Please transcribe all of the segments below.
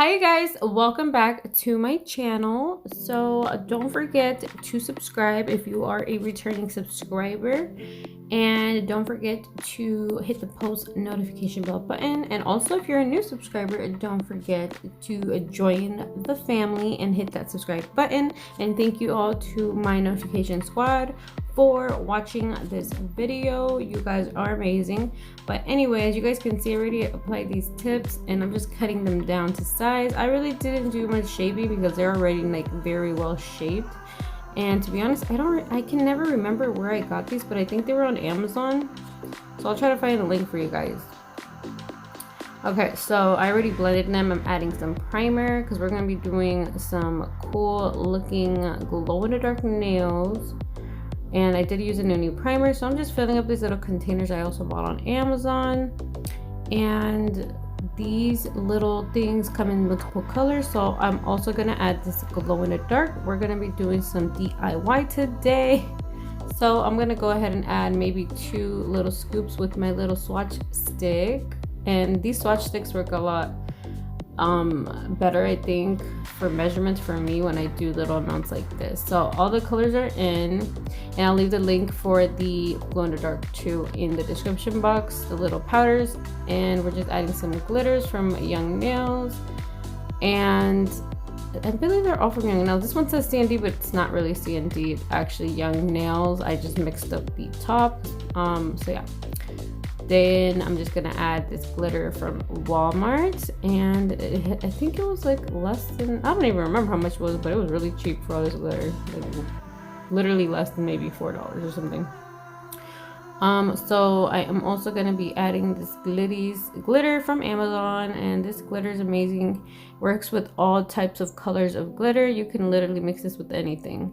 Hi guys, welcome back to my channel. So don't forget to subscribe if you are a returning subscriber, and don't forget to hit the post notification bell button. And also, if you're a new subscriber, don't forget to join the family and hit that subscribe button. And thank you all to my notification squad for watching this video. You guys are amazing. But anyways, you guys can see I already applied these tips and I'm just cutting them down to size. I really didn't do much shaping because they're already like very well shaped. And to be honest, I can never remember where I got these, but I think they were on Amazon. So I'll try to find a link for you guys. Okay, so I already blended them. I'm adding some primer because we're going to be doing some cool looking glow in the dark nails. And I did use a new primer, so I'm just filling up these little containers I also bought on Amazon. And these little things come in multiple colors, so I'm also gonna add this glow in the dark. We're gonna be doing some DIY today, so I'm gonna go ahead and add maybe 2 little scoops with my little swatch stick. And these swatch sticks work a lot better, I think, for measurements for me when I do little amounts like this. So all the colors are in, and I'll leave the link for the glow in the dark 2 in the description box, the little powders. And we're just adding some glitters from Young Nails, and I believe they're all from Young Nails. This one says CND, but it's not really CND, it's actually Young Nails. I just mixed up the top. So yeah. Then I'm just gonna add this glitter from Walmart, and I think it was like less than, I don't even remember how much it was, but it was really cheap for all this glitter, like literally less than maybe $4 or something. So I am also gonna be adding this glitter from Amazon, and this glitter is amazing. Works with all types of colors of glitter. You can literally mix this with anything.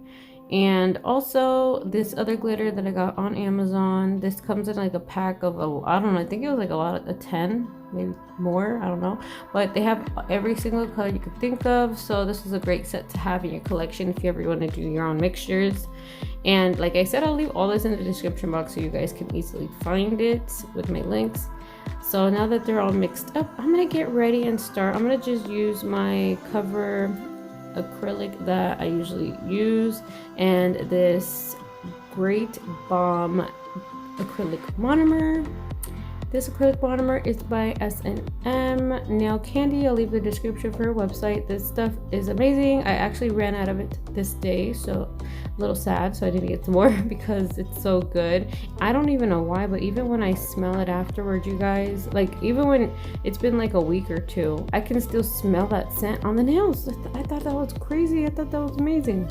And also this other glitter that I got on Amazon, this comes in like a pack of I don't know, I think it was like a 10, maybe more, I don't know, but they have every single color you could think of. So this is a great set to have in your collection if you ever want to do your own mixtures. And like I said, I'll leave all this in the description box so you guys can easily find it with my links. So now that they're all mixed up, I'm gonna get ready and start. I'm gonna just use my cover acrylic that I usually use, and this Great Balm acrylic monomer. This acrylic monomer is by S&M Nail Candy. I'll leave the description for her website. This stuff is amazing. I actually ran out of it this day, so a little sad, so I need to get some more because it's so good. I don't even know why, but even when I smell it afterwards, you guys, like even when it's been like a week or 2, I can still smell that scent on the nails. I thought that was crazy. I thought that was amazing.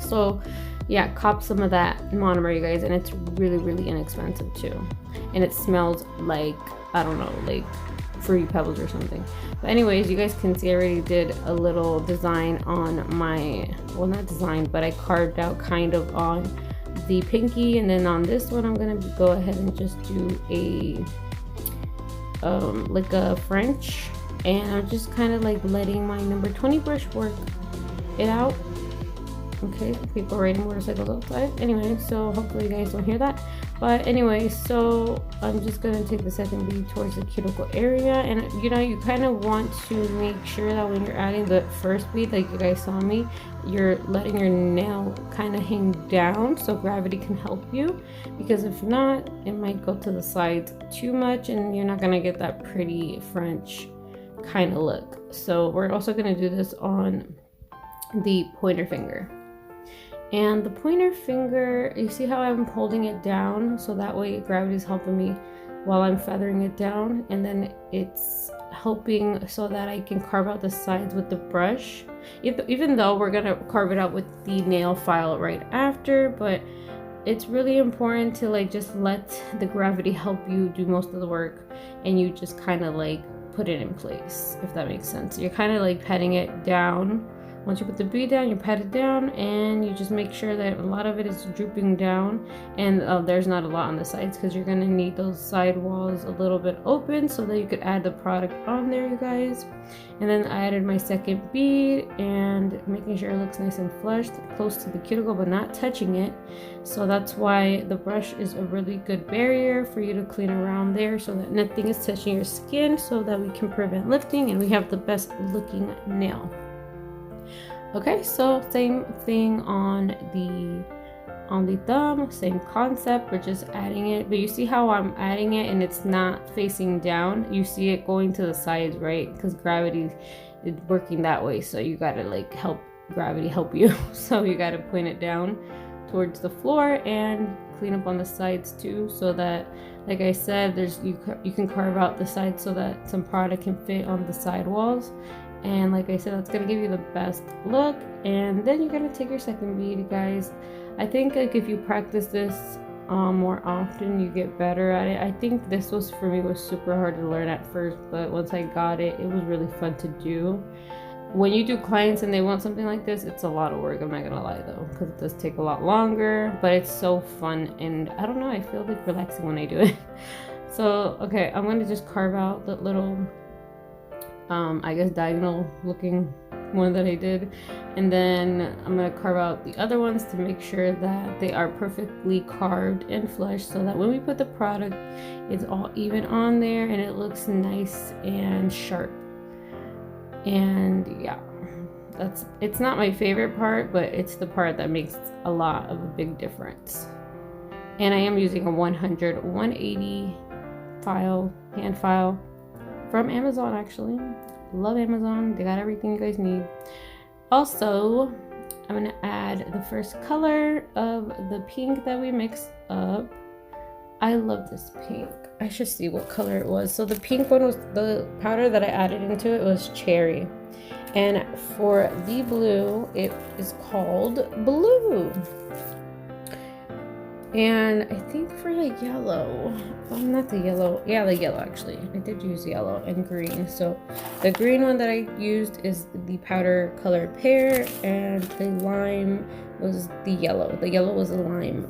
So yeah, cop some of that monomer, you guys, and it's really inexpensive too, and it smells like, I don't know, like Fruity Pebbles or something. But anyways, you guys can see I already did a little design on my, well, not design, but I carved out kind of on the pinky. And then on this one, I'm gonna go ahead and just do a like a French, and I'm just kind of like letting my number 20 brush work it out. Okay, people riding motorcycles outside. Anyway, so hopefully you guys don't hear that. But anyway, so I'm just gonna take the second bead towards the cuticle area, and you know, you kind of want to make sure that when you're adding the first bead, like you guys saw me, you're letting your nail kind of hang down so gravity can help you, because if not, it might go to the sides too much and you're not gonna get that pretty French kind of look. So we're also gonna do this on the pointer finger. And the pointer finger, you see how I'm holding it down, so that way gravity is helping me while I'm feathering it down, and then it's helping so that I can carve out the sides with the brush, even though we're gonna carve it out with the nail file right after. But it's really important to like just let the gravity help you do most of the work, and you just kind of like put it in place, if that makes sense. You're kind of like patting it down Once you put the bead down, you pat it down, and you just make sure that a lot of it is drooping down, and there's not a lot on the sides because you're going to need those side walls a little bit open so that you could add the product on there, you guys. And then I added my second bead and making sure it looks nice and flushed, close to the cuticle but not touching it. So that's why the brush is a really good barrier for you to clean around there so that nothing is touching your skin, so that we can prevent lifting and we have the best looking nail. Okay, so same thing on the thumb, same concept. We're just adding it, but you see how I'm adding it and it's not facing down. You see it going to the sides, right? Because gravity is working that way, so you gotta like help gravity help you. So you gotta point it down towards the floor and clean up on the sides too, so that, like I said, there's you can carve out the sides so that some product can fit on the side walls. And like I said, that's gonna give you the best look. And then you're gonna take your second bead, you guys. I think like if you practice this more often, you get better at it. I think this was, for me, was super hard to learn at first, but once I got it, it was really fun to do. When you do clients and they want something like this, it's a lot of work, I'm not gonna lie though, because it does take a lot longer, but it's so fun, and I don't know, I feel like relaxing when I do it. So okay, I'm gonna just carve out the little I guess diagonal looking one that I did, and then I'm gonna carve out the other ones to make sure that they are perfectly carved and flush, so that when we put the product, it's all even on there and it looks nice and sharp. And yeah, it's not my favorite part, but it's the part that makes a lot of a big difference. And I am using a 180 file, hand file, from Amazon. Actually, love Amazon, they got everything you guys need. Also, I'm gonna add the first color of the pink that we mixed up. I love this pink. I should see what color it was. So the pink one was the powder that I added into it, was cherry, and for the blue it is called Blue. And I think for the yellow, not the yellow, yeah, the yellow actually. I did use yellow and green. So the green one that I used is the powder color Pear, and the lime was the yellow. The yellow was a lime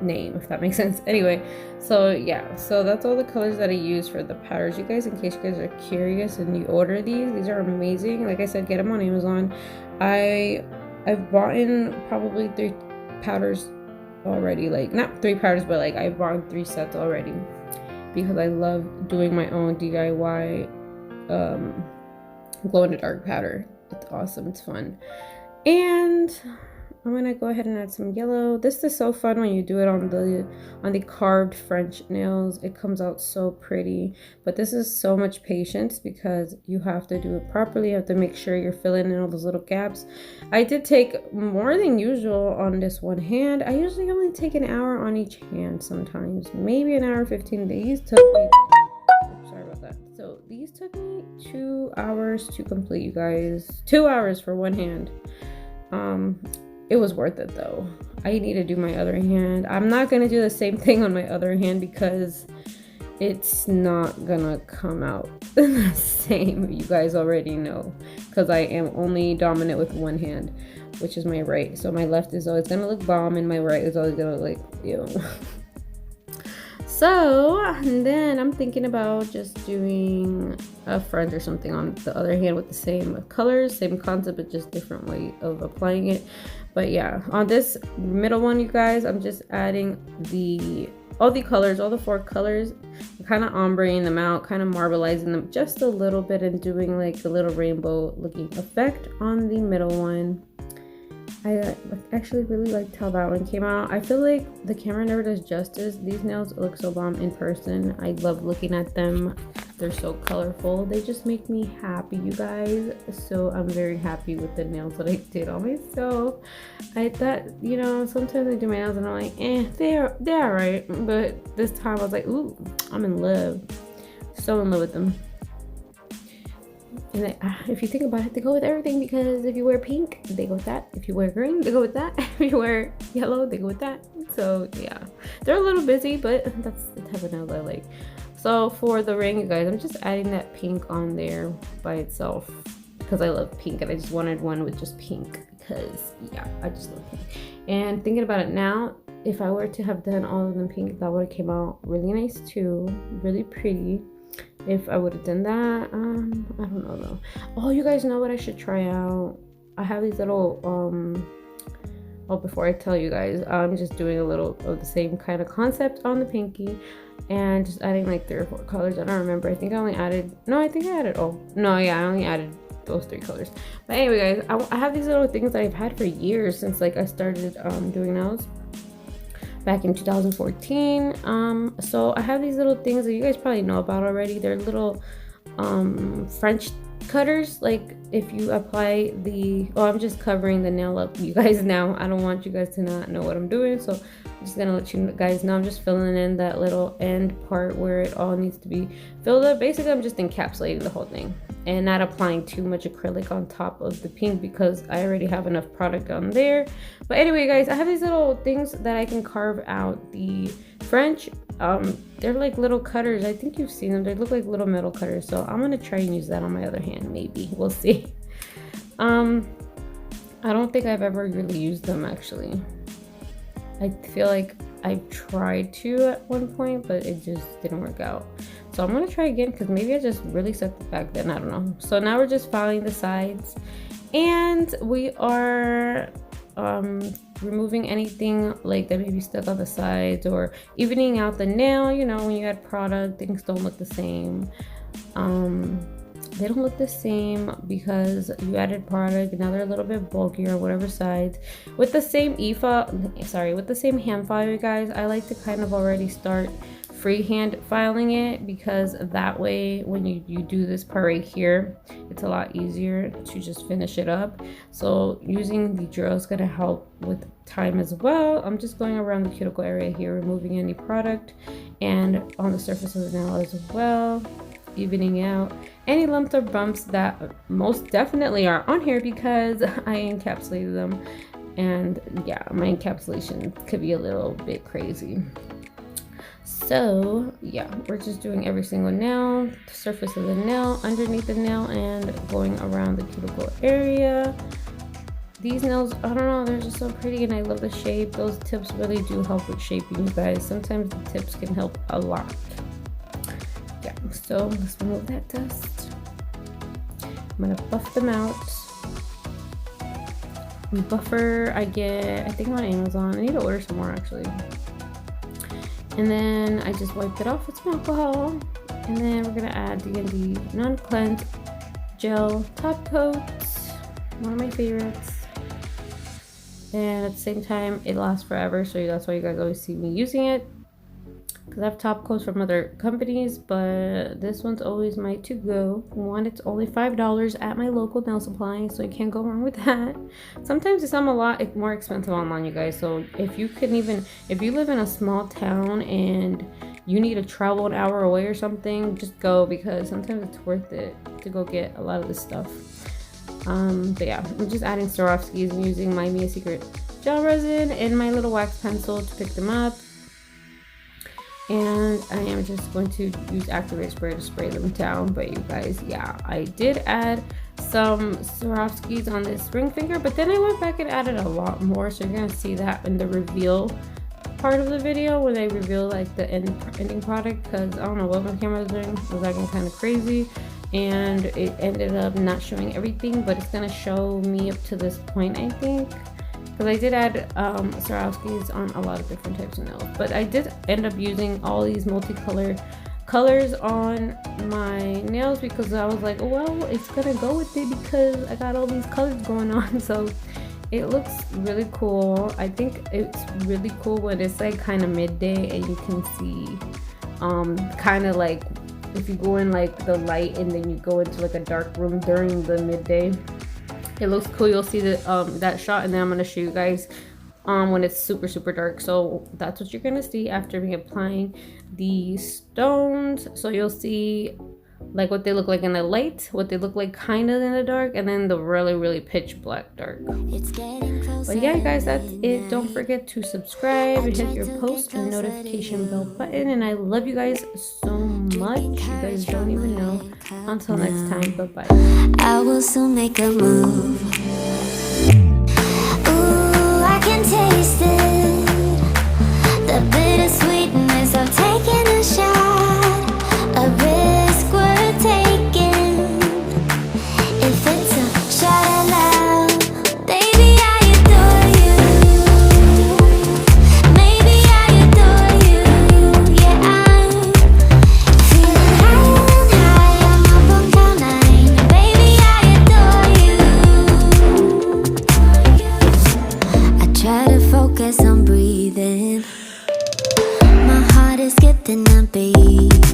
name, if that makes sense. Anyway, so yeah, so that's all the colors that I use for the powders, you guys, in case you guys are curious and you order these are amazing. Like I said, get them on Amazon. I've bought in probably 3 powders already, like not 3 powders, but like I bought 3 sets already, because I love doing my own DIY glow in the dark powder. It's awesome, it's fun. And I'm gonna go ahead and add some yellow. This is so fun when you do it on the carved French nails. It comes out so pretty, but this is so much patience because you have to do it properly. You have to make sure you're filling in all those little gaps. I did take more than usual on this one hand. I usually only take an hour on each hand, sometimes maybe an hour 15. These took me, sorry about that. So these took me 2 hours to complete, you guys. 2 hours for one hand. It was worth it though. I need to do my other hand. I'm not gonna do the same thing on my other hand because it's not gonna come out the same. You guys already know, because I am only dominant with one hand, which is my right. So my left is always gonna look bomb and my right is always gonna look like ew. So then I'm thinking about just doing a front or something on the other hand with the same colors, same concept, but just different way of applying it. But yeah, on this middle one, you guys, I'm just adding all the colors, all the 4 colors, kind of ombreing them out, kind of marbleizing them just a little bit, and doing like a little rainbow looking effect on the middle one. I actually really liked how that one came out. I feel like the camera never does justice. These nails look so bomb in person. I love looking at them. They're so colorful. They just make me happy, you guys. So I'm very happy with the nails that I did on myself. I thought, you know, sometimes I do my nails and I'm like, they're alright. But this time I was like, ooh, I'm in love. So in love with them. And if you think about it, they go with everything, because if you wear pink, they go with that. If you wear green, they go with that. If you wear yellow, they go with that. So yeah, they're a little busy, but that's the type of nails I like. So for the ring, you guys, I'm just adding that pink on there by itself. because I love pink, and I just wanted one with just pink because yeah, I just love pink. And thinking about it now, if I were to have done all of them pink, that would have came out really nice too, really pretty. If I would have done that, I don't know though. Oh, you guys know what I should try out? I have these little oh, before I tell you guys, I'm just doing a little of the same kind of concept on the pinky and just adding like 3 or 4 colors. I don't remember. I think I only added, no, I think I added, oh no, yeah, I only added those 3 colors. But anyway guys, I have these little things that I've had for years, since like I started doing nails back in 2014. So I have these little things that you guys probably know about already. They're little French cutters. Like if you apply the, oh, I'm just covering the nail up, you guys, now. I don't want you guys to not know what I'm doing, so I'm just gonna let you guys know. I'm just filling in that little end part where it all needs to be filled up. Basically, I'm just encapsulating the whole thing and not applying too much acrylic on top of the pink because I already have enough product on there. But anyway guys, I have these little things that I can carve out the French. They're like little cutters. I think you've seen them. They look like little metal cutters, so I'm gonna try and use that on my other hand. Maybe, we'll see. I don't think I've ever really used them actually. I feel like I tried to at one point, but it just didn't work out. So I'm gonna try again because maybe I just really sucked back then. I don't know. So now we're just filing the sides, and we are removing anything like that may be stuck on the sides, or evening out the nail. You know, when you add product, things don't look the same. They don't look the same because you added product. Now they're a little bit bulkier on whatever sides. With the same with the same hand file, you guys, I like to kind of already start freehand filing it, because that way when you do this part right here, it's a lot easier to just finish it up. So using the drill is going to help with time as well. I'm just going around the cuticle area here, removing any product, and on the surface of the nail as well, evening out any lumps or bumps that most definitely are on here because I encapsulated them. And yeah, my encapsulation could be a little bit crazy. So yeah, we're just doing every single nail, the surface of the nail, underneath the nail, and going around the cuticle area. These nails, I don't know, they're just so pretty, and I love the shape. Those tips really do help with shaping, you guys. Sometimes the tips can help a lot. Yeah, so let's remove that dust. I'm gonna buff them out. Buffer I think on Amazon. I need to order some more actually. And then I just wiped it off with some alcohol. And then we're gonna add the non-cleanse gel top coat, one of my favorites. And at the same time, it lasts forever, so that's why you guys always see me using it. Because I have top coats from other companies, but this one's always my to-go one. It's only $5 at my local nail supply, so you can't go wrong with that. Sometimes it's a lot more expensive online, you guys. So if you live in a small town and you need to travel an hour away or something, just go, because sometimes it's worth it to go get a lot of this stuff. But yeah, I'm just adding Swarovskis and using my Mia Secret gel resin and my little wax pencil to pick them up. And I am just going to use activated spray to spray them down. But you guys, yeah, I did add some Swarovskis on this ring finger, but then I went back and added a lot more. So you're gonna see that in the reveal part of the video when I reveal like the ending product, because I don't know what my camera was doing. It was acting kind of crazy, and it ended up not showing everything, but it's gonna show me up to this point, I think. Because I did add Swarovskis on a lot of different types of nails. But I did end up using all these multicolor colors on my nails because I was like, oh, well, it's going to go with it because I got all these colors going on. So it looks really cool. I think it's really cool when it's like kind of midday and you can see kind of like if you go in like the light and then you go into like a dark room during the midday. It looks cool. You'll see that shot, and then I'm going to show you guys when it's super dark. So that's what you're going to see after me applying the stones. So you'll see like what they look like in the light, what they look like kind of in the dark, and then the really pitch black dark. But yeah, guys, that's it. Don't forget to subscribe and hit your post and notification bell button, and I love you guys so much. much. You guys don't even know. Until next time, bye-bye. I will soon make a move. Ooh, I can taste it, the bittersweetness of taking a shot, a risk worth taking. If it's a shot at love, baby, I adore you. Maybe I adore you. Yeah, I'm feeling higher and higher. I'm up on cloud nine. Baby, I adore you. I try to focus on breathing. My heart is skipping a beat.